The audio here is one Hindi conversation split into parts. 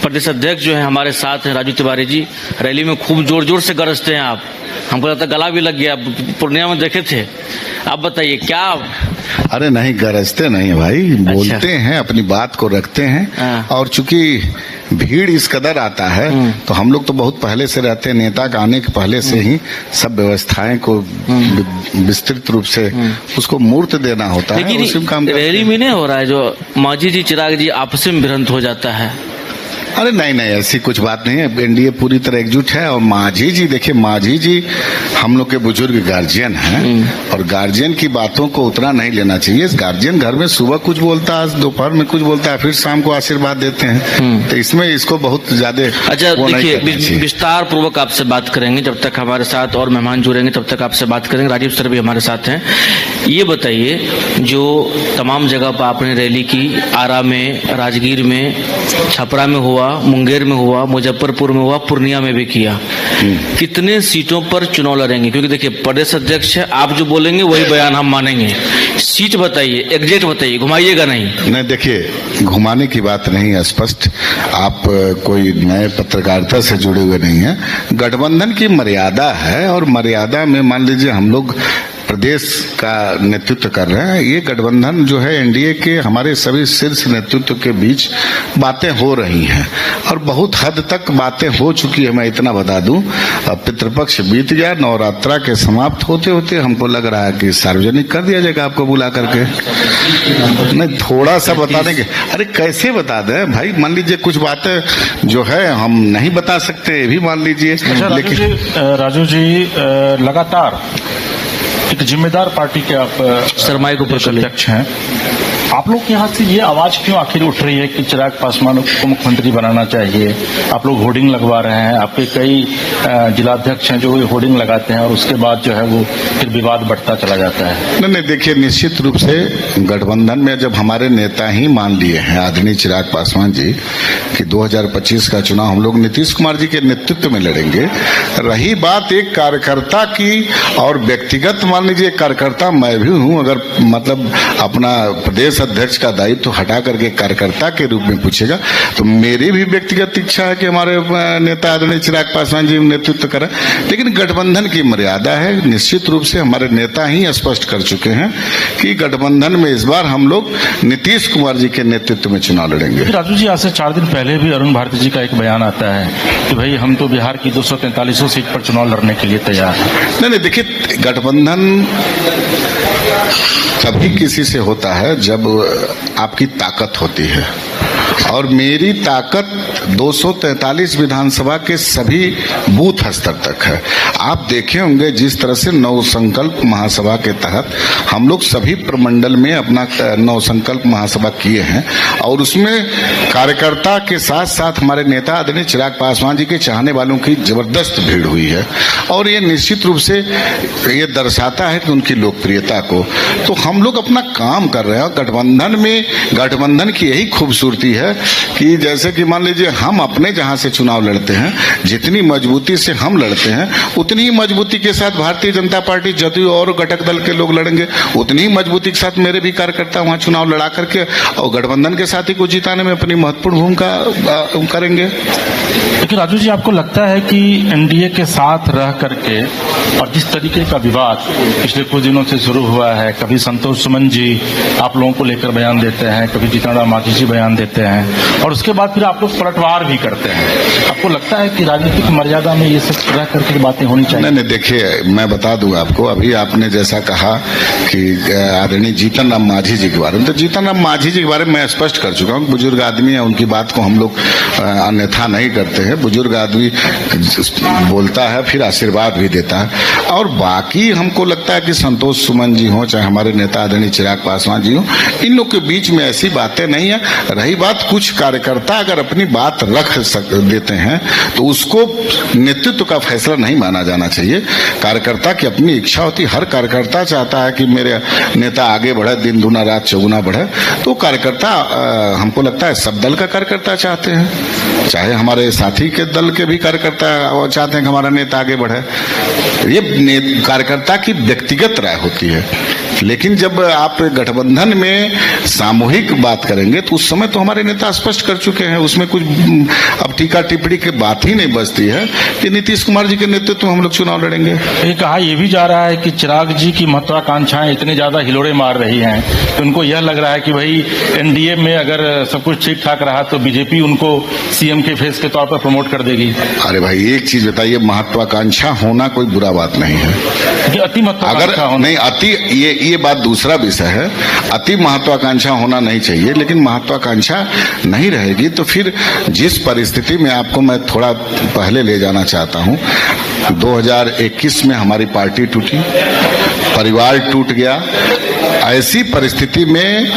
प्रदेश अध्यक्ष जो है हमारे साथ हैं राजू तिवारी जी। रैली में खूब जोर जोर से गरजते हैं आप, हमको लगता है गला भी लग गया, पूर्णिया में देखे थे। आप बताइए क्या? अरे नहीं, गरजते नहीं भाई, बोलते हैं, अपनी बात को रखते हैं। और चूंकि भीड़ इस कदर आता है तो हम लोग तो बहुत पहले से रहते हैं, नेता का आने के पहले से ही सब व्यवस्थाएं को विस्तृत रूप से उसको मूर्त देना होता है। उसी में काम रैली में नहीं हो रहा है जो मांझी जी चिराग जी आपस में भिड़ंत हो जाता है? अरे नहीं नहीं, ऐसी कुछ बात नहीं है। एनडीए पूरी तरह एकजुट है। और मांझी जी, देखिए मांझी जी हम लोग के बुजुर्ग गार्जियन हैं और गार्जियन की बातों को उतना नहीं लेना चाहिए। गार्जियन घर में सुबह कुछ बोलता है, दोपहर में कुछ बोलता है, फिर शाम को आशीर्वाद देते हैं। तो इसमें इसको बहुत ज्यादा अच्छा देखिए, विस्तार पूर्वक आपसे बात करेंगे। जब तक हमारे साथ और मेहमान जुड़ेंगे तब तक आपसे बात करेंगे। राजीव सर भी हमारे साथ हैं। ये बताइए, जो तमाम जगह पर आपने रैली की, आरा में, राजगीर में, छपरा में हुआ, मुंगेर में हुआ, मुजफ्फरपुर में हुआ, पूर्णिया में भी किया, कितने सीटों पर चुनाव लड़ेंगे? क्योंकि देखिए प्रदेश अध्यक्ष है, आप जो बोलेंगे वही बयान हम मानेंगे। सीट बताइए, एग्जैक्ट बताइए, घुमाइएगा नहीं। नहीं देखिए, घुमाने की बात नहीं है, स्पष्ट। आप कोई नए पत्रकारिता से जुड़े हुए नहीं है। गठबंधन की मर्यादा है और मर्यादा में मान लीजिए हम लोग प्रदेश का नेतृत्व कर रहे हैं। ये गठबंधन जो है एनडीए के हमारे सभी शीर्ष नेतृत्व के बीच बातें हो रही हैं और बहुत हद तक बातें हो चुकी है। मैं इतना बता दूं, पितृपक्ष बीत गया, नवरात्रा के समाप्त होते होते हमको लग रहा है कि सार्वजनिक कर दिया जाएगा आपको बुला करके। नहीं, थोड़ा सा बताने के, अरे कैसे बता दें भाई? मान लीजिए कुछ बातें जो है हम नहीं बता सकते, ये भी मान लीजिए। लेकिन राजू जी लगातार एक जिम्मेदार पार्टी के आप सरमाई को अध्यक्ष हैं, आप लोग के यहाँ से ये आवाज क्यों आखिर उठ रही है कि चिराग पासवान को मुख्यमंत्री बनाना चाहिए? आप लोग होर्डिंग लगवा रहे हैं, आपके कई जिलाध्यक्ष हैं जो होर्डिंग लगाते हैं और उसके बाद जो है वो फिर विवाद बढ़ता चला जाता है। नहीं, देखिए निश्चित रूप से गठबंधन में जब हमारे नेता ही मान लिए हैं आदरणीय चिराग पासवान जी कि 2025 का चुनाव हम लोग नीतीश कुमार जी के नेतृत्व में लड़ेंगे। रही बात एक कार्यकर्ता की और व्यक्तिगत, मान लीजिए कार्यकर्ता मैं भी हूं, अगर मतलब अपना प्रदेश अध्यक्ष का दायित्व तो हटा करके कार्यकर्ता के रूप में पूछेगा तो मेरी भी व्यक्तिगत इच्छा है कि हमारे नेता आदरणीय चिराग पासवान जी नेतृत्व करें। लेकिन गठबंधन की मर्यादा है। निश्चित रूप से हमारे नेता ही स्पष्ट कर चुके हैं कि गठबंधन में इस बार हम लोग नीतीश कुमार जी के नेतृत्व में चुनाव लड़ेंगे। राजू जी, आज से 4 दिन पहले भी अरुण भारती जी का एक बयान आता है कि भाई हम तो बिहार की 243 सीट पर चुनाव लड़ने के लिए तैयार हैं। नहीं, देखिए गठबंधन तभी किसी से होता है जब आपकी ताकत होती है और मेरी ताकत 243 विधानसभा के सभी बूथ स्तर तक है। आप देखे होंगे जिस तरह से नव संकल्प महासभा के तहत हम लोग सभी प्रमंडल में अपना नव संकल्प महासभा किए हैं और उसमें कार्यकर्ता के साथ साथ हमारे नेता आदरणीय चिराग पासवान जी के चाहने वालों की जबरदस्त भीड़ हुई है और ये निश्चित रूप से ये दर्शाता है कि उनकी लोकप्रियता को। तो हम लोग अपना काम कर रहे हैं। गठबंधन में गठबंधन की यही खूबसूरती है कि जैसे कि मान लीजिए हम अपने जहां से चुनाव लड़ते हैं, जितनी मजबूती से हम लड़ते हैं उतनी ही मजबूती के साथ भारतीय जनता पार्टी, जदयू और घटक दल के लोग लड़ेंगे। उतनी ही मजबूती के साथ मेरे भी कार्यकर्ता वहां चुनाव लड़ा करके और गठबंधन के साथी को जिताने में अपनी महत्वपूर्ण भूमिका करेंगे। लेकिन राजू जी, आपको लगता है कि एनडीए के साथ रह करके और जिस तरीके का विवाद पिछले कुछ दिनों से शुरू हुआ है, कभी संतोष सुमन जी आप लोगों को लेकर बयान देते हैं, कभी जीतन राम मांझी जी बयान देते हैं और उसके बाद फिर आप लोग पलटवार भी करते हैं, आपको लगता है कि राजनीतिक मर्यादा में ये सब रह करके बातें होनी चाहिए? नहीं, देखिए मैं बता दूं आपको, अभी आपने जैसा कहा कि आदरणीय जीतन राम मांझी जी के बारे में, तो जीतन राम मांझी जी के बारे में मैं स्पष्ट कर चुका हूं। बुजुर्ग आदमी है, उनकी बात को हम लोग अन्यथा नहीं करते हैं। बुजुर्ग आदमी बोलता है फिर आशीर्वाद भी देता है और बाकी हमको लगता है कि संतोष सुमन जी हो चाहे हमारे नेता आदरणीय चिराग पासवान जी हो, इन लोग के बीच में ऐसी बातें नहीं है। रही बात, कुछ कार्यकर्ता अगर अपनी बात रख देते हैं तो उसको नेतृत्व का फैसला नहीं माना जाना चाहिए। कार्यकर्ता की अपनी इच्छा होती है, हर कार्यकर्ता चाहता है कि मेरे नेता आगे बढ़े, दिन दुना रात चौगुना बढ़े। तो कार्यकर्ता हमको लगता है सब दल का कार्यकर्ता चाहते हैं, चाहे हमारे साथी के दल के भी कार्यकर्ता चाहते हैं कि हमारा नेता आगे बढ़े। ये कार्यकर्ता की व्यक्तिगत राय होती है। लेकिन जब आप गठबंधन में सामूहिक बात करेंगे तो उस समय तो हमारे नेता स्पष्ट कर चुके हैं, उसमें कुछ अब टीका टिप्पणी की बात ही नहीं बचती है कि नीतीश कुमार जी के नेतृत्व में हम लोग चुनाव लड़ेंगे। ये कहा यह भी जा रहा है कि चिराग जी की महत्वाकांक्षाएं इतनी ज्यादा हिलोड़े मार रही हैं कि उनको यह लग रहा है कि भाई एनडीए में अगर सब कुछ ठीक ठाक रहा तो बीजेपी उनको सीएम के फेस के तौर पर प्रमोट कर देगी। अरे भाई एक चीज बताइए, महत्वाकांक्षा होना कोई बुरा बात नहीं है। ये अति महत्वाकांक्षा अगर नहीं अति ये बात दूसरा विषय है, अति महत्वाकांक्षा होना नहीं चाहिए, लेकिन महत्वाकांक्षा नहीं रहेगी तो फिर जिस परिस्थिति में आपको मैं थोड़ा पहले ले जाना चाहता हूं, 2021 में हमारी पार्टी टूटी, परिवार टूट गया। ऐसी परिस्थिति में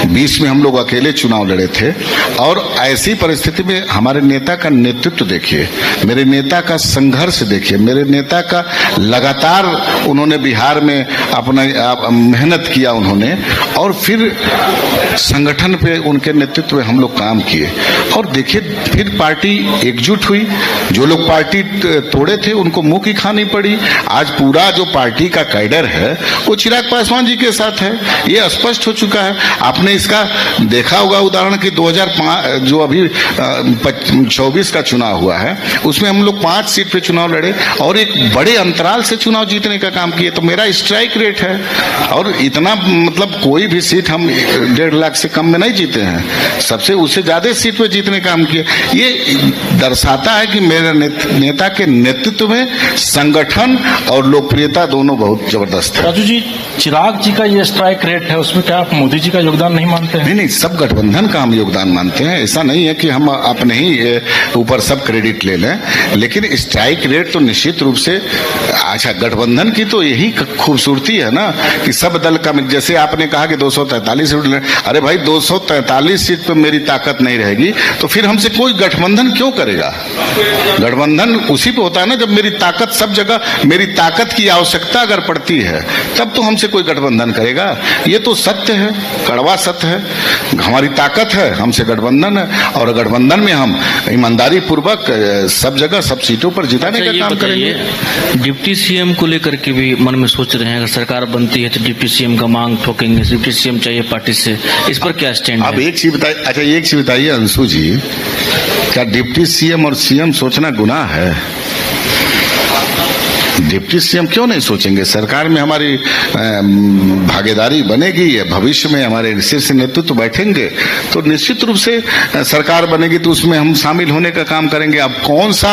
20 में हम लोग अकेले चुनाव लड़े थे और ऐसी परिस्थिति में हमारे नेता का नेतृत्व देखिए, मेरे नेता का संघर्ष देखिए, मेरे नेता का लगातार उन्होंने बिहार में अपना मेहनत किया उन्होंने, और फिर संगठन पे उनके नेतृत्व में हम लोग काम किए और देखिए फिर पार्टी एकजुट हुई। जो लोग पार्टी तोड़े थे उनको मुंह की खानी पड़ी। आज पूरा जो पार्टी का कैडर है वो चिराग पासवान जी के साथ है, ये स्पष्ट हो चुका है। आपने इसका देखा होगा उदाहरण कि 2005 जो अभी 24 का चुनाव हुआ है उसमें हम लोग 5 सीट पे चुनाव लड़े और एक बड़े अंतराल से चुनाव जीतने का काम किए। तो मेरा स्ट्राइक रेट है और इतना मतलब कोई भी सीट हम 1.5 लाख से कम में नहीं जीते हैं, सबसे उससे ज्यादा सीट पे जीतने का काम किए। ये दर्शाता है कि मेरे नेता के नेतृत्व में संगठन और लोकप्रियता दोनों बहुत जबरदस्त है। राजू जी, चिराग जी का ये स्ट्राइक रेट है, उसमें क्या आप मोदी जी का योगदान नहीं मानते हैं? नहीं, सब गठबंधन का हम योगदान मानते हैं। ऐसा नहीं है कि हम अपने ही ऊपर सब क्रेडिट ले लें, लेकिन स्ट्राइक रेट तो निश्चित रूप से अच्छा गठबंधन की तो यही खूबसूरती है ना कि सब दल का, जैसे आपने कहा कि 243 सीट, अरे भाई 243 सीट पर मेरी ताकत नहीं रहेगी तो फिर हमसे कोई गठबंधन क्यों करेगा? गठबंधन उसी पे होता है ना जब मेरी ताकत सब जगह, मेरी ताकत की आवश्यकता अगर पड़ती है तब तो हमसे कोई गठबंधन करेगा। ये तो सत्य है, कड़वा सत्य है। हमारी ताकत है, हमसे गठबंधन है और गठबंधन में हम ईमानदारी पूर्वक सब जगह सब सीटों पर जिताने का काम करेंगे। डिप्टी सीएम को लेकर के भी मन में सोच रहे हैं अगर सरकार बनती है तो डिप्टी सीएम का मांग ठोकेंगे, डिप्टी सीएम चाहिए पार्टी से, इस पर क्या स्टैंड है? अब एक चीज बताइए, अच्छा एक चीज बताइए अंशु जी, क्या डिप्टी सीएम और सीएम सोचना गुनाह है? डिप्टी सीएम क्यों नहीं सोचेंगे? सरकार में हमारी भागीदारी बनेगी, भविष्य में हमारे शीर्ष नेतृत्व बैठेंगे तो निश्चित रूप से सरकार बनेगी तो उसमें हम शामिल होने का काम करेंगे। अब कौन सा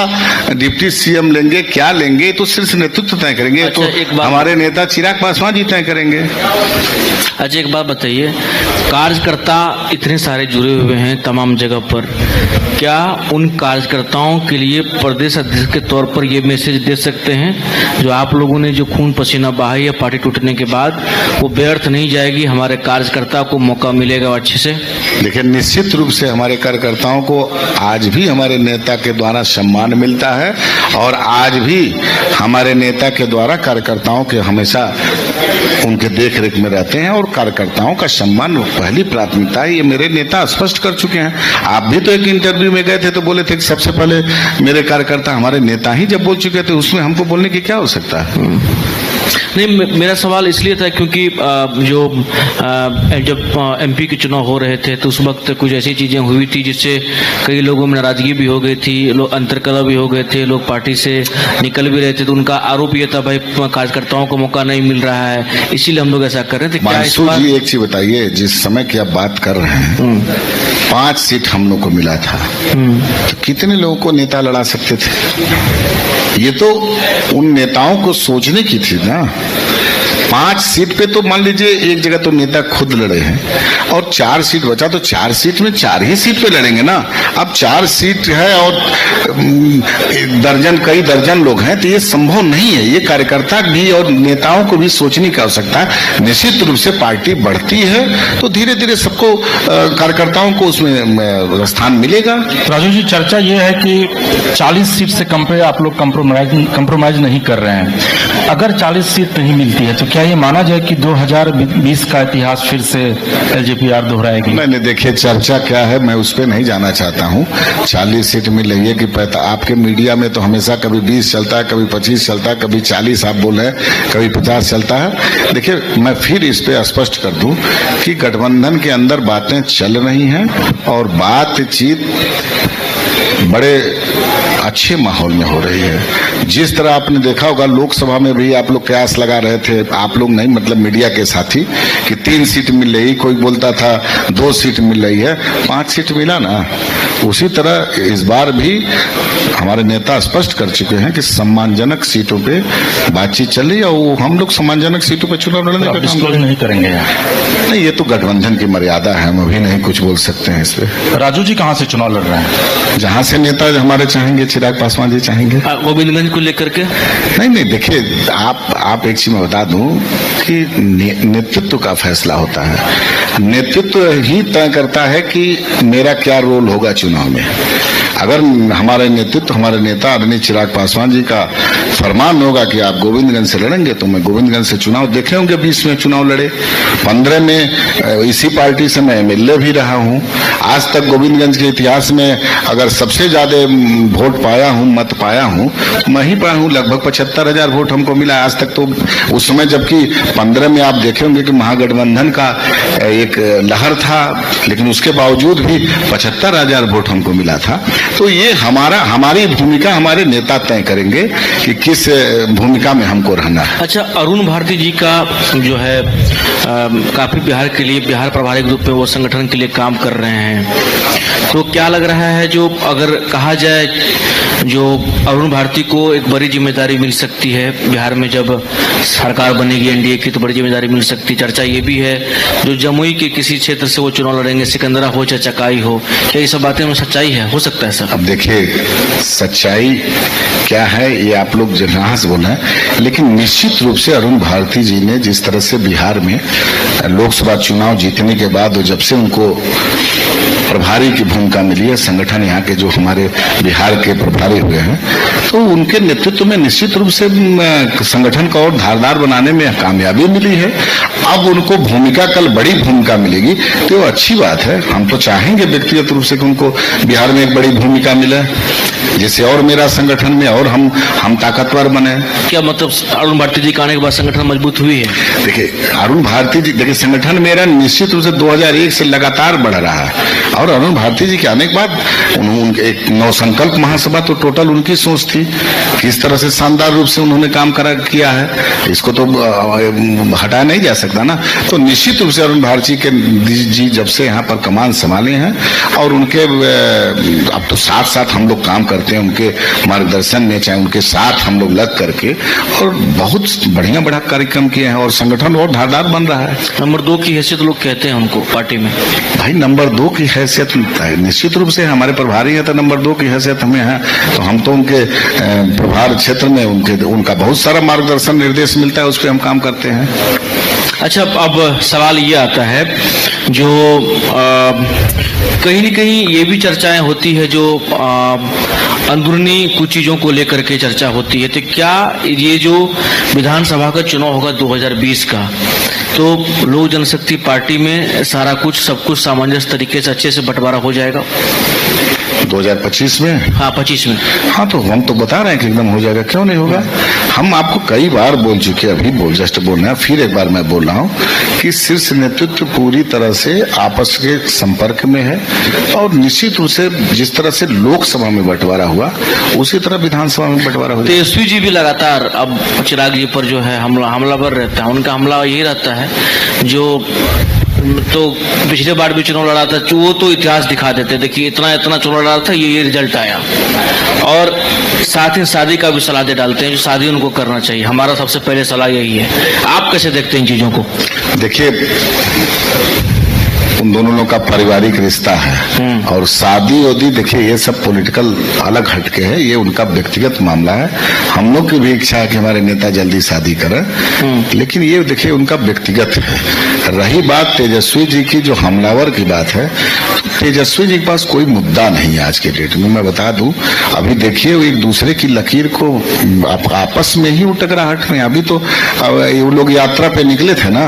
डिप्टी सीएम लेंगे, क्या लेंगे, तो शीर्ष नेतृत्व तय करेंगे। अच्छा, तो हमारे नेता चिराग पासवान जी तय करेंगे। अच्छा एक बात बताइए, कार्यकर्ता इतने सारे जुड़े हुए हैं तमाम जगह पर, क्या उन कार्यकर्ताओं के लिए प्रदेश अध्यक्ष के तौर पर ये मैसेज दे सकते हैं जो आप लोगों ने जो खून पसीना बहाया है पार्टी टूटने के बाद, वो व्यर्थ नहीं जाएगी, हमारे कार्यकर्ता को मौका मिलेगा अच्छे से? देखिए निश्चित रूप से हमारे कार्यकर्ताओं को आज भी हमारे नेता के द्वारा सम्मान मिलता है और आज भी हमारे नेता के द्वारा कार्यकर्ताओं के हमेशा उनके देख रेख में रहते हैं और कार्यकर्ताओं का सम्मान पहली प्राथमिकता है। ये मेरे नेता स्पष्ट कर चुके हैं। आप भी तो एक इंटरव्यू में गए थे तो बोले थे कि सबसे पहले मेरे कार्यकर्ता हमारे नेता ही जब बोल चुके थे, उसमें हमको बोलने की क्या हो सकता है? नहीं, मेरा सवाल इसलिए था क्योंकि जब एमपी के चुनाव हो रहे थे तो उस वक्त कुछ ऐसी चीजें हुई थी जिससे कई लोगों में नाराजगी भी हो गई थी, लोग अंतरकलह भी हो गए थे, लोग पार्टी से निकल भी रहे थे, तो उनका आरोप ये था भाई कार्यकर्ताओं को मौका नहीं मिल रहा है, इसीलिए हम लोग ऐसा कर रहे थे। क्या इस बार जी एक चीज बताइए, जिस समय की आप बात कर रहे हैं 5 सीट हम लोग को मिला था, तो कितने लोगों को नेता लड़ा सकते थे? ये तो उन नेताओं को सोचने की थी ना। 5 सीट पे तो मान लीजिए एक जगह तो नेता खुद लड़े हैं और 4 सीट बचा तो 4 सीट में 4 ही सीट पे लड़ेंगे ना। अब 4 सीट है और कई दर्जन लोग हैं तो ये संभव नहीं है। ये कार्यकर्ता भी और नेताओं को भी सोचने की आवश्यकता है। निश्चित रूप से पार्टी बढ़ती है तो धीरे धीरे सबको कार्यकर्ताओं को उसमें स्थान मिलेगा। राजू जी, चर्चा ये है कि 40 सीट से कम पे आप लोग कंप्रोमाइज नहीं कर रहे हैं। अगर 40 सीट नहीं मिलती है तो क्या ये माना जाए कि 2020 का इतिहास फिर से एलजेपी दोहराएगी? नहीं, देखिए चर्चा क्या है मैं उस पर नहीं जाना चाहता हूँ। 40 सीट मिल रही है कि आपके मीडिया में तो हमेशा कभी 20 चलता है, कभी 25 चलता है, कभी 40 आप बोल रहे हैं, कभी 50 चलता है। देखिए मैं फिर इस पे स्पष्ट कर दूं कि गठबंधन के अंदर बातें चल रही हैं और बातचीत बड़े अच्छे माहौल में हो रही है। जिस तरह आपने देखा होगा लोकसभा में भी आप लोग कयास लगा रहे थे, आप लोग नहीं मतलब मीडिया के साथी, कि 3 सीट मिल रही, कोई बोलता था 2 सीट मिल रही है, 5 सीट मिला ना। उसी तरह इस बार भी हमारे नेता स्पष्ट कर चुके हैं कि सम्मानजनक सीटों पे बातचीत चल रही है और हम लोग सम्मानजनक सीटों पे चुनाव लड़ने का डिस्क्लोज नहीं करेंगे नहीं, ये तो गठबंधन की मर्यादा है, हम अभी नहीं कुछ बोल सकते हैं इस पे। राजू जी कहाँ से चुनाव लड़ रहे हैं? जहां से नेता हमारे चाहेंगे, चिराग पासवान जी चाहेंगे। गोविंदगंज को लेकर के नहीं देखिए आप एक चीज मैं बता दूं कि नेतृत्व का फैसला होता है। नेतृत्व ही तय करता है कि मेरा क्या रोल होगा चुनाव में। अगर हमारे नेतृत्व, हमारे नेता आदरणीय चिराग पासवान जी का फरमान होगा कि आप गोविंदगंज से लड़ेंगे तो मैं गोविंदगंज से चुनाव देखे होंगे। 20 में चुनाव लड़े, 15 में इसी पार्टी से मैं एमएलए भी रहा हूं। आज तक गोविंदगंज के इतिहास में अगर सबसे ज्यादा वोट पाया हूं, मत पाया हूं, मैं ही पाया हूं। लगभग 75,000 वोट हमको मिला आज तक। तो उस समय जबकि 15 में आप देखे होंगे कि महागठबंधन का एक लहर था, लेकिन उसके बावजूद भी 75,000 वोट हमको मिला था। तो ये हमारी भूमिका हमारे नेता तय करेंगे कि किस भूमिका में हमको रहना है। अच्छा, अरुण भारती जी का जो है काफी बिहार के लिए, बिहार प्रभारी के रूप में वो संगठन के लिए काम कर रहे हैं, तो क्या लग रहा है जो अगर कहा जाए जो अरुण भारती को एक बड़ी जिम्मेदारी मिल सकती है बिहार में, जब सरकार बनेगी एनडीए की तो बड़ी जिम्मेदारी मिल सकती है। चर्चा ये भी है जो जमुई के किसी क्षेत्र से वो चुनाव लड़ेंगे, सिकंदरा हो चाहे चकाई हो, क्या ये सब बातें में सच्चाई है? हो सकता है सर? अब देखिए सच्चाई क्या है ये आप लोग जहाँ से बोल रहे हैं, लेकिन निश्चित रूप से अरुण भारती जी ने जिस तरह से बिहार में लोकसभा चुनाव जीतने के बाद जब से उनको प्रभारी की भूमिका मिली है, संगठन यहाँ के जो हमारे बिहार के प्रभारी हुए हैं, तो उनके नेतृत्व में निश्चित रूप से संगठन को और धारदार बनाने में कामयाबी मिली है। अब उनको भूमिका, कल बड़ी भूमिका मिलेगी तो अच्छी बात है। हम तो चाहेंगे व्यक्तिगत रूप से कि उनको बिहार में एक बड़ी भूमिका मिले, जिससे और मेरा संगठन में और हम ताकतवर बने। क्या मतलब अरुण भारती जी के आने के बाद संगठन मजबूत हुई है? देखिए अरुण भारती जी, देखिए संगठन मेरा निश्चित रूप से 2001 से लगातार बढ़ रहा है और अरुण भारती जी के आने के बाद उन्होंने एक नवसंकल्प महासभा तो टोटल उनकी सोच थी, किस तरह से शानदार रूप से उन्होंने काम किया है, इसको तो हटाया नहीं जा सकता ना। तो निश्चित रूप से अरुण भारती जी जब से यहाँ पर कमान संभाले हैं और उनके अब तो साथ साथ हम लोग काम करते हैं उनके मार्गदर्शन में, चाहे उनके साथ हम लोग लग करके, और बहुत बढ़िया कार्यक्रम किए हैं और संगठन और धारदार बन रहा है। नंबर 2 की हैसियत लोग कहते हैं उनको पार्टी में। भाई नंबर 2 की हैसियत निश्चित रूप से हमारे प्रभारी है तो नंबर 2 की हैसियत हमें है, तो हम तो उनके प्रभार क्षेत्र में उनका बहुत सारा मार्गदर्शन निर्देश मिलता है, उस पर हम काम करते हैं। अच्छा, अब सवाल ये आता है जो कहीं न कहीं ये भी चर्चाएं होती है, जो अंदरूनी कुछ चीजों को लेकर के चर्चा होती है, तो क्या ये जो विधानसभा का चुनाव होगा 2020 का, तो लोक जनशक्ति पार्टी में सारा कुछ सब कुछ सामंजस्य तरीके से अच्छे से बंटवारा हो जाएगा 2025 में? हाँ 25 में। हाँ तो हम तो बता रहे हैं कि एकदम हो जाएगा, क्यों नहीं होगा। हम आपको कई बार बोल चुके हैं, अभी जस्ट बोल रहे हैं, फिर एक बार मैं बोल रहा हूँ कि शीर्ष नेतृत्व पूरी तरह से आपस के संपर्क में है और निश्चित रूप से जिस तरह से लोकसभा में बंटवारा हुआ उसी तरह विधानसभा में बंटवारा हो। तेजस्वी जी भी लगातार अब चिराग जी पर जो है हमलावर रहता है, उनका हमला यही रहता है जो तो पिछले बार भी चुनाव लड़ा था, वो तो इतिहास दिखा देते, देखिए इतना चुनाव लड़ा था, ये रिजल्ट आया, और साथ ही शादी का भी सलाह दे डालते हैं जो शादी उनको करना चाहिए। हमारा सबसे पहले सलाह यही है। आप कैसे देखते हैं इन चीजों को? देखिए उन दोनों लोग का पारिवारिक रिश्ता है और शादी वादी, देखिए ये सब पॉलिटिकल अलग हटके है, ये उनका व्यक्तिगत मामला है। हम लोग की भी इच्छा है कि हमारे नेता जल्दी शादी करें, लेकिन ये देखिए उनका व्यक्तिगत है। रही बात तेजस्वी जी की जो हमलावर की बात है, तेजस्वी जी के पास कोई मुद्दा नहीं है आज के डेट में। मैं बता दूं, अभी देखिए वो एक दूसरे की लकीर को आपस में ही वो टकराहट में। अभी तो वो लोग यात्रा पे निकले थे ना,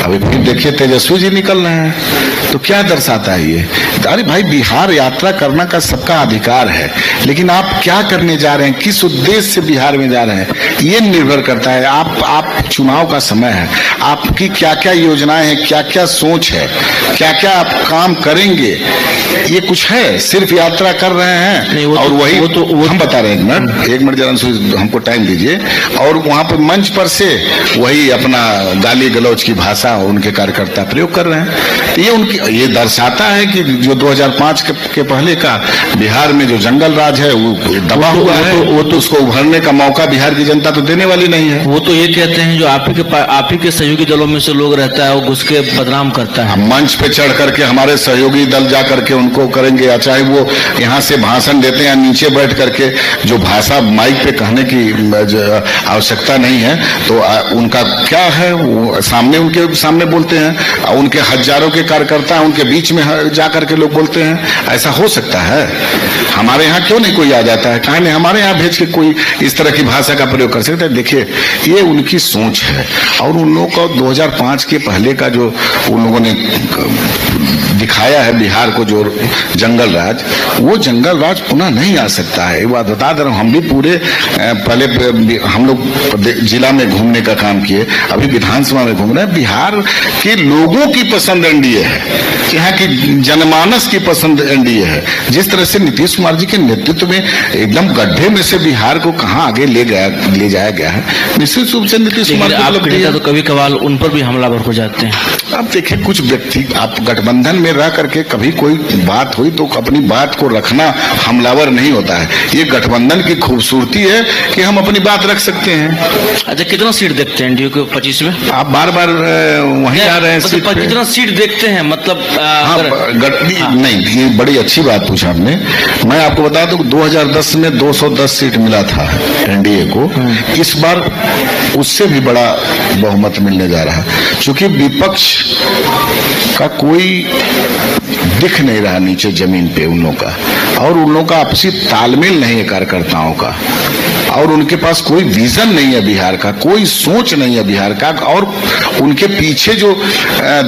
अभी फिर देखिए तेजस्वी जी निकल रहे हैं, तो क्या दर्शाता है ये? अरे भाई, बिहार यात्रा करना का सबका अधिकार है, लेकिन आप क्या करने जा रहे हैं, किस उद्देश्य से बिहार में जा रहे हैं, ये निर्भर करता है। आप चुनाव का समय है, आपकी क्या क्या योजनाएं हैं, क्या क्या सोच है, क्या क्या आप काम करेंगे, ये कुछ है? सिर्फ यात्रा कर रहे हैं और वही हम बता रहे हैं। एक मिनट जरा हमको टाइम दीजिए। और वहां पर मंच पर से वही अपना गाली गलौज की भाषा उनके कार्यकर्ता प्रयोग कर रहे हैं। तो ये दर्शाता है कि जो 2005 के पहले का बिहार में जो जंगल राज है वो दबा हुआ है, वो तो उसको उभरने का मौका बिहार की जनता तो देने वाली नहीं है। वो तो ये कहते हैं जो आप ही के सहयोगी दलों में से लोग रहता है वो घुस के बदनाम करता है। मंच पे चढ़ करके हमारे सहयोगी दल जा करके उनको करेंगे, या चाहे वो यहाँ से भाषण देते हैं, नीचे बैठ करके जो भाषा माइक पे कहने की आवश्यकता नहीं है, तो उनका क्या है, वो सामने उनके सामने बोलते हैं, उनके हजारों के कार्यकर्ता उनके बीच में जा करके लोग बोलते हैं। ऐसा हो सकता है? हमारे यहाँ क्यों नहीं कोई आ जाता है? कहा नहीं हमारे यहाँ भेज के कोई इस तरह की भाषा का प्रयोग कर सकता है? देखिए, ये उनकी सोच है। और उन लोगों को 2005 के पहले का जो उन लोगों ने दिखाया है बिहार को, जो जंगल राज, वो जंगल राज पुनः नहीं आ सकता है। एक बात बता दे रहा हूं, हम भी पूरे पहले हम लोग जिला में घूमने का काम किए, अभी विधानसभा में घूम रहे हैं। बिहार के लोगों की पसंद एनडीए है, यहाँ की जनमानस की पसंद एनडीए है। जिस तरह से नीतीश कुमार जी के नेतृत्व में एकदम गड्ढे में से बिहार को कहां आगे ले जाया गया है, निश्चित रूप से नीतीश कुमार तो कभी कभार उन पर भी हमलावर हो जाते हैं। अब देखिए, कुछ व्यक्ति, आप गठबंधन में रह करके कभी कोई बात हुई तो अपनी बात को रखना हमलावर नहीं होता है। ये गठबंधन की खूबसूरती है कि हम अपनी बात रख सकते हैं। अच्छा, कितना सीट देखते हैं एनडीए को 25 में? आप बार बार वहीं आ रहे हैं। मतलब कितना सीट देखते हैं, मतलब नहीं, ये बड़ी अच्छी बात पूछा आपने। मैं आपको बता दूं 2010 में 210 सीट मिला था एनडीए को। इस बार उससे भी बड़ा बहुमत मिलने जा रहा है, क्योंकि विपक्ष का कोई दिख नहीं रहा नीचे जमीन पे उन लोगों का, और उन लोगों का आपसी तालमेल नहीं है कार्यकर्ताओं का, और उनके पास कोई विजन नहीं है बिहार का, कोई सोच नहीं है बिहार का। और उनके पीछे जो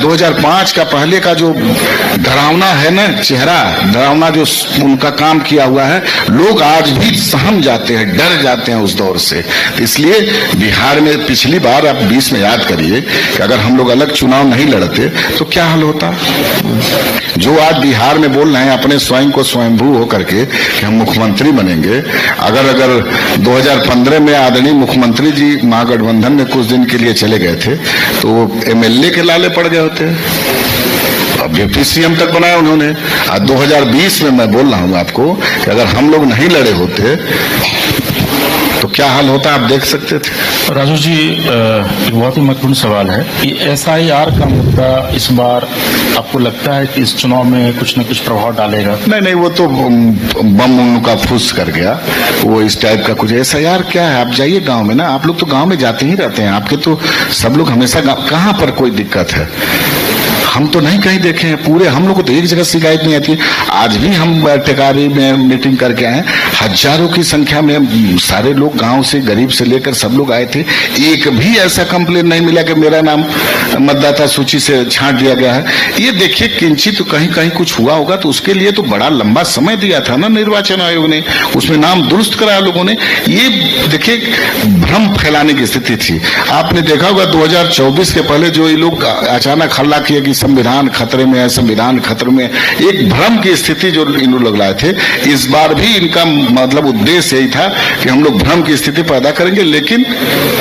2005 का पहले का जो डरावना है ना चेहरा, डरावना जो उनका काम किया हुआ है, लोग आज भी सहम जाते हैं, डर जाते हैं उस दौर से। इसलिए बिहार में पिछली बार आप 20 में याद करिए कि अगर हम लोग अलग चुनाव नहीं लड़ते तो क्या हाल होता। जो आज बिहार में बोल रहे हैं अपने स्वयं को स्वयंभू होकर के कि हम मुख्यमंत्री बनेंगे, अगर 2015 में आदरणीय मुख्यमंत्री जी महागठबंधन में कुछ दिन के लिए चले गए थे तो एमएलए के लाले पड़ गए होते। अब डिप्टी सीएम तक बनाया उन्होंने। आज 2020 में मैं बोल रहा हूं आपको कि अगर हम लोग नहीं लड़े होते तो क्या हाल होता, आप देख सकते थे। राजू जी, एक बहुत ही महत्वपूर्ण सवाल है कि एसआईआर का मुद्दा इस बार आपको लगता है कि इस चुनाव में कुछ न कुछ प्रभाव डालेगा? नहीं, वो तो बम उनका फुस कर गया, वो इस टाइप का कुछ। एसआईआर क्या है? आप जाइए गांव में ना, आप लोग तो गांव में जाते ही रहते हैं, आपके तो सब लोग हमेशा कहां पर कोई दिक्कत है? हम तो नहीं कहीं देखे हैं पूरे, हम लोग को तो एक जगह शिकायत नहीं आती। आज भी हम टेकारी में मीटिंग करके आए, हजारों की संख्या में सारे लोग गांव से, गरीब से लेकर सब लोग आए थे। एक भी ऐसा कंप्लेन नहीं मिला कि मेरा नाम मतदाता सूची से छांट दिया गया है। ये देखिए, किंचित तो कहीं कहीं कुछ हुआ होगा, तो उसके लिए तो बड़ा लंबा समय दिया था ना निर्वाचन आयोग ने, उसमें नाम दुरुस्त कराया लोगों ने। ये देखिए, भ्रम फैलाने की स्थिति थी। आपने देखा होगा 2024 के पहले जो ये लोग अचानक हल्ला किए कि संविधान खतरे में है, संविधान खतरे में, एक भ्रम की स्थिति जो इन लोग लाए थे। इस बार भी इनका मतलब उद्देश्य यही था कि हम लोग भ्रम की स्थिति पैदा करेंगे, लेकिन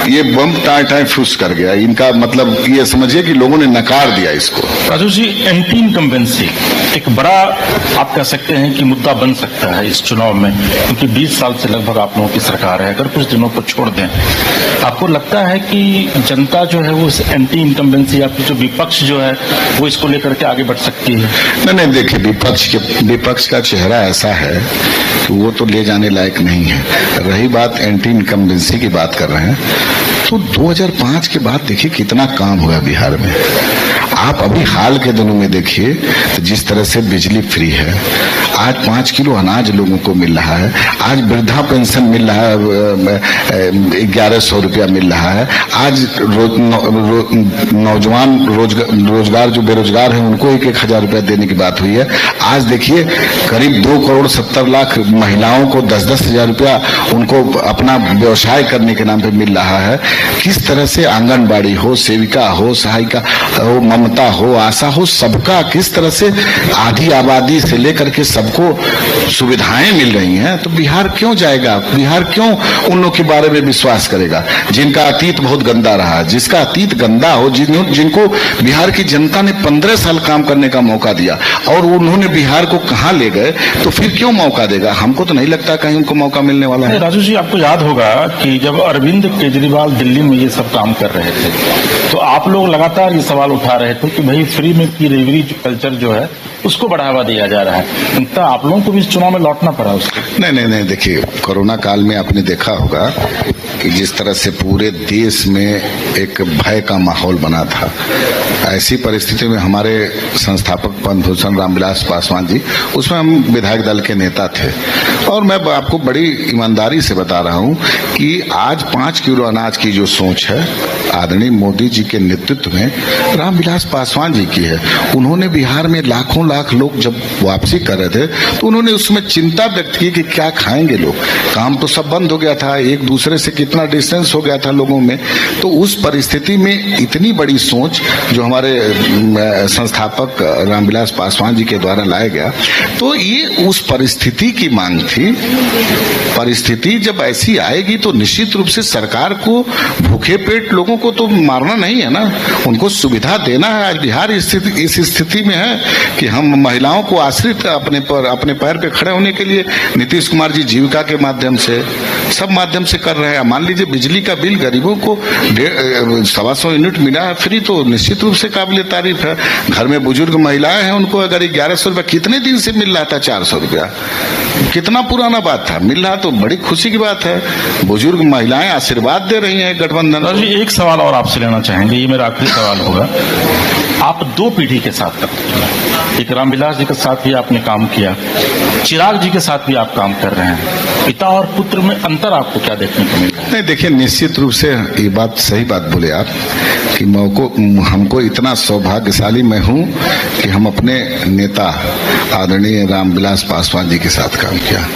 ये बम टाइम फुस कर गया। इनका मतलब ये समझिए कि लोगों ने नकार दिया इसको। राजू जी, एंटी इनकम्बेंसी एक बड़ा आप कह सकते हैं कि मुद्दा बन सकता है इस चुनाव में, क्योंकि 20 साल से लगभग आप लोगों की सरकार है। अगर कुछ दिनों को छोड़ दें, आपको लगता है कि जनता जो है वो इस एंटी इनकम्बेंसी, आपकी जो विपक्ष जो है वो इसको लेकर के आगे बढ़ सकती है? नहीं, देखिए, विपक्ष का चेहरा ऐसा है कि वो तो ले जाने लायक नहीं है। रही बात एंटी इनकम्बेंसी की बात कर रहे हैं, तो 2005 के बाद देखिए कितना काम हुआ बिहार में। आप अभी हाल के दिनों में देखिए तो जिस तरह से बिजली फ्री है, आज 5 किलो अनाज लोगों को मिल रहा है, आज वृद्धा पेंशन मिल रहा है, 1100 रुपया मिल रहा है, आज नौजवान रोजगार जो बेरोजगार है उनको 1,000 रुपया देने की बात हुई है। आज देखिए करीब 2,70,00,000 महिलाओं को 10-10 हजार रुपया उनको अपना व्यवसाय करने के नाम पे मिल रहा है। किस तरह से आंगनबाड़ी हो, सेविका हो, सहायिका हो, ममता हो, आशा हो, सबका किस तरह से आधी आबादी से लेकर के सबको सुविधाएं मिल रही हैं। तो बिहार क्यों जाएगा? बिहार क्यों उन लोग के बारे में विश्वास करेगा जिनका अतीत बहुत गंदा रहा? जिसका अतीत गंदा हो, जिनको बिहार की जनता ने 15 साल काम करने का मौका दिया और उन्होंने बिहार को कहां ले गए, तो फिर क्यों मौका देगा? हमको तो नहीं लगता कहीं उनको मौका मिलने वाला है। राजू जी, आपको याद होगा कि जब अरविंद केजरीवाल दिल्ली में ये सब काम कर रहे थे तो आप लोग लगातार ये सवाल उठा रहे थे कि भाई फ्री में की डिलीवरी कल्चर जो है उसको बढ़ावा दिया जा रहा है। तो आप लोगों को भी इस चुनाव में लौटना पड़ा उसको। नहीं, देखिए कोरोना काल में आपने देखा होगा कि जिस तरह से पूरे देश में एक भय का माहौल बना था, ऐसी परिस्थिति में हमारे संस्थापक पद्मभूषण रामविलास पासवान जी, उसमें हम विधायक दल के नेता थे और मैं आपको बड़ी ईमानदारी से बता रहा हूं कि आज 5 किलो अनाज की जो सोच है आदरणीय मोदी जी के नेतृत्व में रामविलास पासवान जी की है। उन्होंने बिहार में लाखों लाख लोग जब वापसी कर रहे थे तो उन्होंने उसमें चिंता व्यक्त की कि क्या खाएंगे लोग। काम तो सब बंद हो गया था, एक दूसरे से कितना डिस्टेंस हो गया था लोगों में। तो उस परिस्थिति में इतनी बड़ी सोच जो हमारे संस्थापक रामविलास पासवान जी के द्वारा लाया गया, तो ये उस परिस्थिति की मांग थी। परिस्थिति जब ऐसी आएगी तो निश्चित रूप से सरकार को भूखे पेट लोगों को तो मारना नहीं है ना, उनको सुविधा देना है। आज बिहार इस स्थिति में है कि हम महिलाओं को आश्रित अपने पैर पे खड़े होने के लिए नीतीश कुमार जी जीविका के माध्यम से सब माध्यम से कर रहे हैं। मान लीजिए बिजली का बिल गरीबों को 125 यूनिट मिला है फ्री, तो निश्चित रूप से काबिल तारीफ है। घर में बुजुर्ग महिलाएं हैं, उनको अगर 1100 रुपया कितने दिन से मिल रहा था, 400 रुपया, कितना पुराना बात था, मिल रहा तो बड़ी खुशी की बात है। बुजुर्ग महिलाएं आशीर्वाद दे रही हैं गठबंधन। एक सवाल और आपसे लेना चाहेंगे, ये मेरा आखिरी सवाल होगा। आप 2 पीढ़ी के साथ करते हैं, एक रामविलास जी के साथ भी आपने काम किया, चिराग जी के साथ भी आप काम कर रहे हैं। पिता और पुत्र में अंतर आपको क्या देखने को मिला? नहीं, देखिए निश्चित रूप से ये बात सही बात बोले आप कि हमको इतना सौभाग्यशाली मैं हूं कि हम अपने नेता आदरणीय रामविलास पासवान जी के साथ काम किया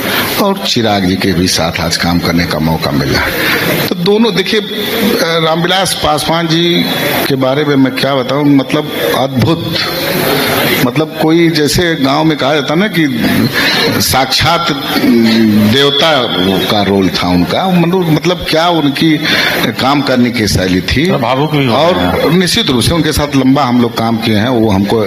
और चिराग जी के भी साथ आज काम करने का मौका मिला। तो दोनों देखिए, रामविलास पासवान जी के बारे में मैं क्या बताऊं, मतलब अद्भुत, मतलब कोई जैसे गांव में कहा जाता ना कि साक्षात देवता का रोल था उनका। मतलब क्या उनकी काम करने की शैली थी। और निश्चित रूप से उनके साथ लंबा हम लोग काम किए हैं। वो हमको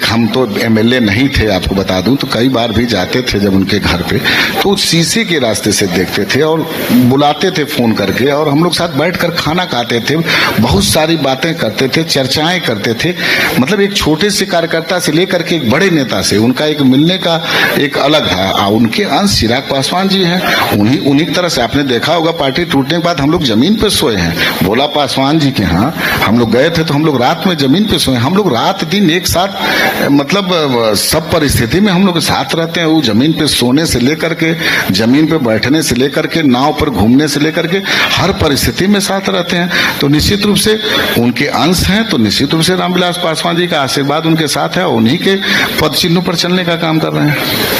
हम तो एमएलए नहीं थे, आपको बता दूं, तो कई बार भी जाते थे जब उनके घर पे, तो शीशे के रास्ते से देखते थे और बुलाते थे फोन करके और हम लोग साथ बैठकर खाना खाते थे, बहुत सारी बातें करते थे, चर्चाएं करते थे। मतलब एक छोटे से कार्यकर्ता से लेकर के एक बड़े नेता से उनका एक मिलने का एक अलग है। उनके अंश चिराग पासवान जी हैं, उन्हीं तरह से आपने देखा होगा पार्टी टूटने के बाद हम लोग जमीन पे सोए हैं। भोला पासवान जी के यहाँ हम लोग गए थे तो हम लोग रात में जमीन पे सोए। हम लोग रात दिन एक साथ, मतलब सब परिस्थिति में हम लोग साथ रहते हैं। वो जमीन पे सोने से लेकर के, जमीन पे बैठने से लेकर के, नाव पर घूमने से लेकर के हर परिस्थिति में साथ रहते हैं। तो निश्चित रूप से उनके अंश हैं, तो निश्चित रूप से रामविलास पासवान जी का आशीर्वाद उनके साथ है, उन्हीं के पद चिन्हों पर चलने का काम कर रहे हैं।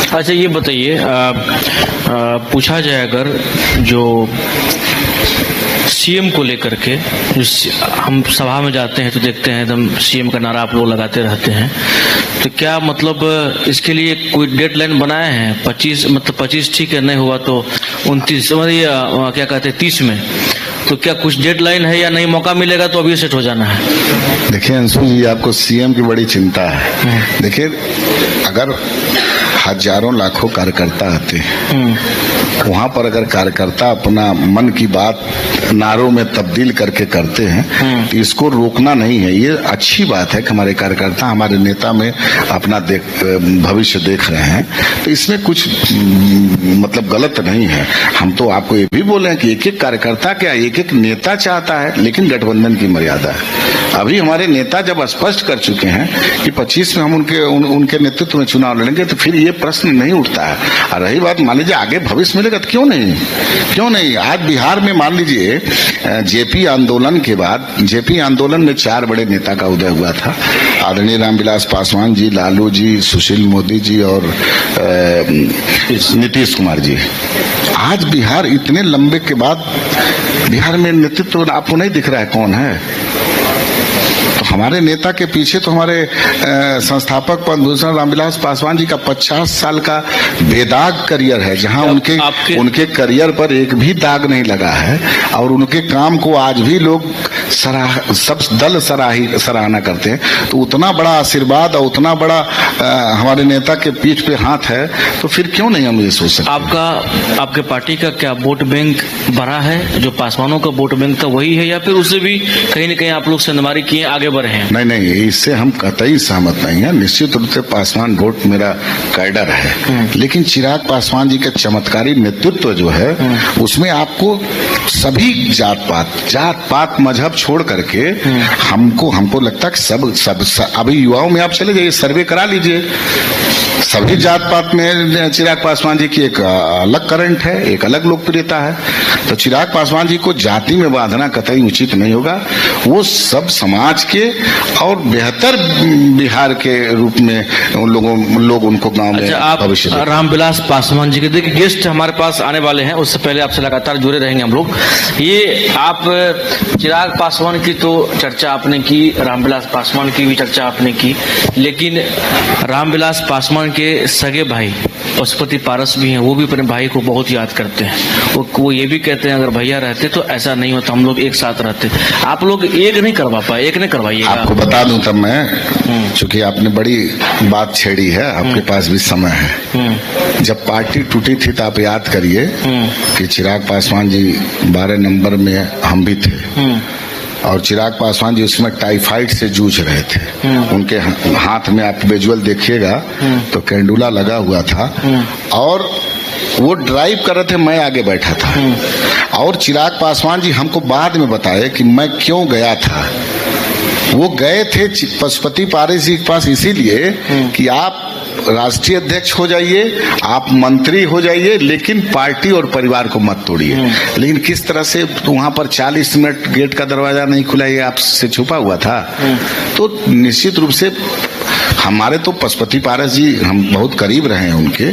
अच्छा, ये बताइए, पूछा जाए अगर जो सीएम को लेकर के, हम सभा में जाते हैं तो देखते हैं एकदम सीएम का नारा आप लोग लगाते रहते हैं, तो क्या मतलब इसके लिए कोई डेडलाइन बनाए हैं? 25 ठीक है, नहीं हुआ तो 29, क्या कहते हैं 30 में, तो क्या कुछ डेडलाइन है या नहीं, मौका मिलेगा तो अभी सेट हो जाना है? देखिए अंशु जी, आपको सीएम की बड़ी चिंता है। देखिए अगर हजारों लाखों कार्यकर्ता आते हैं वहां पर अगर कार्यकर्ता अपना मन की बात नारों में तब्दील करके करते हैं तो इसको रोकना नहीं है। ये अच्छी बात है कि हमारे कार्यकर्ता हमारे नेता में अपना भविष्य देख रहे हैं, तो इसमें कुछ मतलब गलत नहीं है। हम तो आपको ये भी बोले हैं कि एक एक कार्यकर्ता क्या एक एक नेता चाहता है, लेकिन गठबंधन की मर्यादा है। अभी हमारे नेता जब स्पष्ट कर चुके हैं कि 25 में हम उनके नेतृत्व में चुनाव लड़ेंगे, तो फिर ये प्रश्न नहीं उठता है। और रही बात, मान लीजिए आगे भविष्य मिलेगा तो क्यों नहीं। आज बिहार में मान लीजिए जेपी आंदोलन के बाद, जेपी आंदोलन में 4 बड़े नेता का उदय हुआ था, आदरणीय रामविलास पासवान जी, लालू जी, सुशील मोदी जी और नीतीश कुमार जी। आज बिहार इतने लंबे के बाद बिहार में नेतृत्व आपको नहीं दिख रहा है कौन है। तो हमारे नेता के पीछे तो हमारे संस्थापक पद्मभूषण रामविलास पासवान जी का 50 साल का बेदाग करियर है, जहां उनके करियर पर एक भी दाग नहीं लगा है, और उनके काम को आज भी लोग सब दल सराहना करते हैं। तो उतना बड़ा आशीर्वाद और उतना बड़ा हमारे नेता के पीठ पे हाथ है, तो फिर क्यों नहीं हम ये सोच सकते। आपके पार्टी का क्या वोट बैंक बढ़ा है? जो पासवानों का वोट बैंक था वही है, या फिर उससे भी कहीं न कहीं आप लोग सेंधमारी किए आगे बढ़े हैं? नहीं, इससे हम कतई सहमत नहीं है। निश्चित रूप से पासवान वोट मेरा कैडर है, लेकिन चिराग पासवान जी का चमत्कारी नेतृत्व जो है उसमें आपको सभी जात पात मजहब छोड़ करके हमको लगता है कि सब अभी युवाओं में आप चले जाइए, सर्वे करा लीजिए, सभी जात पात में चिराग पासवान जी की एक अलग करंट है, एक अलग लोकप्रियता है। तो चिराग पासवान जी को जाति में बांधना कतई उचित नहीं होगा। वो सब समाज के और बेहतर बिहार के रूप में लोग उनको गांव में भविष्य दें। रामविलास पासवान जी के देखिए गेस्ट हमारे पास आने वाले हैं, उससे पहले आपसे लगातार जुड़े रहेंगे हम लोग। ये आप चिराग पासवान की तो चर्चा आपने की, रामविलास पासवान की भी चर्चा आपने की, लेकिन रामविलास पासवान के सगे भाई पशुपति पारस भी हैं, वो भी अपने भाई को बहुत याद करते हैं। वो ये भी कहते हैं अगर भैया रहते तो ऐसा नहीं होता, हम लोग एक साथ रहते। आप लोग एक नहीं करवा पाए, एक नहीं करवाइएगा। आपको बता दूं तब मैं, चूंकि आपने बड़ी बात छेड़ी है, आपके पास भी समय है। जब पार्टी टूटी थी तो आप याद करिए कि चिराग पासवान जी 12 नंबर में हम भी थे, और चिराग पासवान जी उसमें टाइफाइड से जूझ रहे थे। उनके हाथ में आप विजुअल देखिएगा तो कैंडुला लगा हुआ था, और वो ड्राइव कर रहे थे, मैं आगे बैठा था। और चिराग पासवान जी हमको बाद में बताए कि मैं क्यों गया था। वो गए थे पशुपति पारस जी के पास इसीलिए कि आप राष्ट्रीय अध्यक्ष हो जाइए, आप मंत्री हो जाइए, लेकिन पार्टी और परिवार को मत तोड़िए। लेकिन किस तरह से वहां पर 40 मिनट गेट का दरवाजा नहीं खुला, ये आपसे छुपा हुआ था। तो निश्चित रूप से हमारे तो पशुपति पारस जी हम बहुत करीब रहे हैं उनके।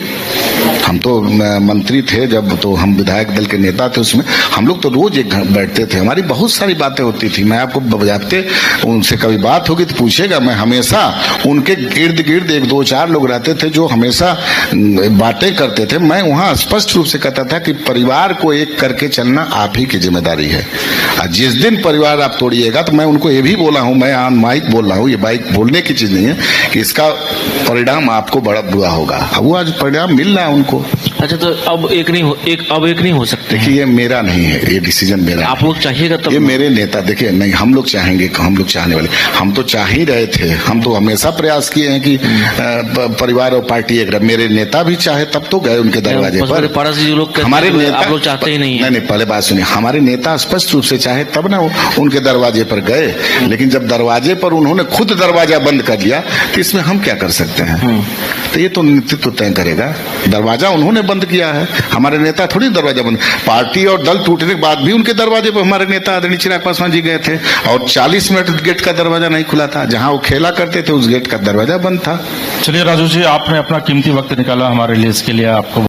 हम तो मंत्री थे जब, तो हम विधायक दल के नेता थे, उसमें हम लोग तो रोज एक घर बैठते थे, हमारी बहुत सारी बातें होती थी। मैं आपको बजाते उनसे कभी बात होगी तो पूछेगा, मैं हमेशा उनके इर्द गिर्द 1-2-4 लोग रहते थे जो हमेशा बातें करते थे। मैं वहां स्पष्ट रूप से कहता था कि परिवार को एक करके चलना आप ही की जिम्मेदारी है। जिस दिन परिवार आप तोड़िएगा, तो मैं उनको ये भी बोला हूं, मैं ऑन माइक बोल रहा हूं, ये माइक बोलने की चीज नहीं है, कि इसका परिणाम आपको बड़ा बुरा होगा। अब वो आज परिणाम मिल रहा है उनको। अच्छा, तो अब एक नहीं हो सकते हैं। ये मेरा नहीं है, ये डिसीजन मेरा। आप लोग चाहिएगा तब। ये मेरे नेता देखिए, नहीं हम लोग चाहेंगे, हम लोग चाहने वाले, हम तो चाह ही रहे थे। हम तो हमेशा प्रयास किए हैं कि परिवार और पार्टी एक। मेरे नेता भी चाहे तब तो गए उनके दरवाजे पर। पारस जी लोग हमारे नेता, आप लोग चाहते ही नहीं है। नहीं, पहले बात सुनिए, हमारे नेता स्पष्ट रूप से चाहे तब ना उनके दरवाजे पर गए, लेकिन जब दरवाजे पर उन्होंने खुद दरवाजा बंद कर लिया तो इसमें हम क्या कर सकते हैं। तो ये तो नेतृत्व तय करेगा। दरवाजा उन्होंने बंद किया है, हमारे नेता थोड़ी दरवाजा बंद। पार्टी और दल टूटने के बाद भी उनके दरवाजे पर हमारे नेता आदरणीय चिराग पासवान जी गए थे, और 40 मिनट गेट का दरवाजा नहीं खुला था। जहां वो खेला करते थे उस गेट का दरवाजा बंद था। चलिए राजू जी, आपने अपना कीमती वक्त निकाला हमारे लिए, इसके लिए आपको